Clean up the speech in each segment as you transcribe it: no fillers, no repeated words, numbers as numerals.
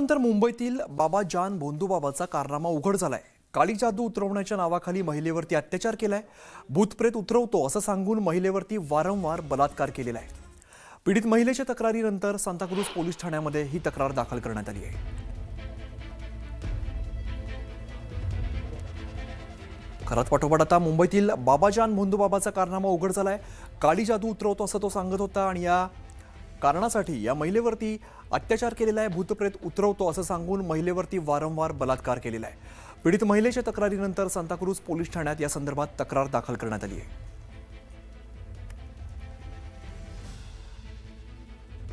घटनेनंतर मुंबईतील बाबा जान भोंदूबाबाचा कारनामा उघड झालाय। काळी जादू उतरवण्याच्या नावाखाली महिलेवरती अत्याचार केलाय, भूतप्रेत उतरवतो असं सांगून महिलेवरती वारंवार बलात्कार केलेला आहे। पीडित महिलेच्या तक्रारीनंतर सांताक्रूज पोलीस ठाण्यामध्ये ही तक्रार दाखल करण्यात आली आहे। खरात पाठोपाठ आता मुंबईतील बाबा जान भोंदूबाबाचा कारनामा उघड झालाय। काळी जादू उतरवतो असं तो सांगत होता आणि या कारणासाठी या महिलेवरती अत्याचार केलेला आहे, भूतप्रेत उतरवतो असं सांगून महिलेवरती वारंवार बलात्कार केलेला आहे। पीडित महिलेच्या तक्रारीनंतर सांताक्रूज पोलीस ठाण्यात या संदर्भात तक्रार दाखल करण्यात आली आहे।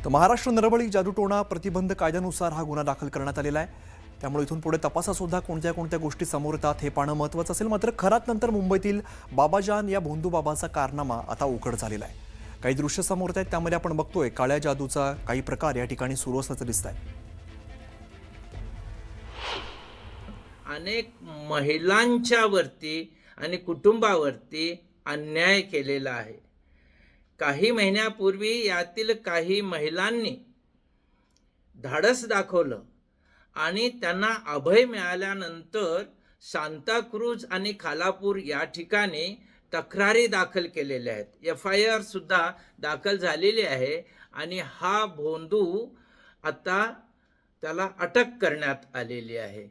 तर महाराष्ट्र नरबळी जादूटोणा प्रतिबंध कायद्यानुसार हा गुन्हा दाखल करण्यात आलेला आहे। त्यामुळे इथून पुढे तपासात सुद्धा कोणत्या कोणत्या गोष्टी समोर येतात हे पाहणं महत्त्वाचं असेल। मात्र खरात नंतर मुंबईतील बाबा जान या भोंदूबाबाचा कारनामा आता उघड झालेला आहे। काही दृश्य समोर येत आहेत, त्यामध्ये आपण बघतोय काळ्या जादूचा काही प्रकार या ठिकाणी सुरू असल्याचं दिसत आहे। अनेक महिलांच्या वरती आणि कुटुंबावरती अन्याय केलेला आहे। काही महिन्यापूर्वी यातील काही महिलांनी धाडस दाखवलं आणि त्यांना अभय मिळाल्यानंतर सांताक्रूज आणि खालापूर या ठिकाणी तक्रारी दाखल केलेल्या आहेत। FIR सुद्धा दाखल झालेली आहे आणि हा भोंदू आता त्याला अटक करण्यात आलेली आहे।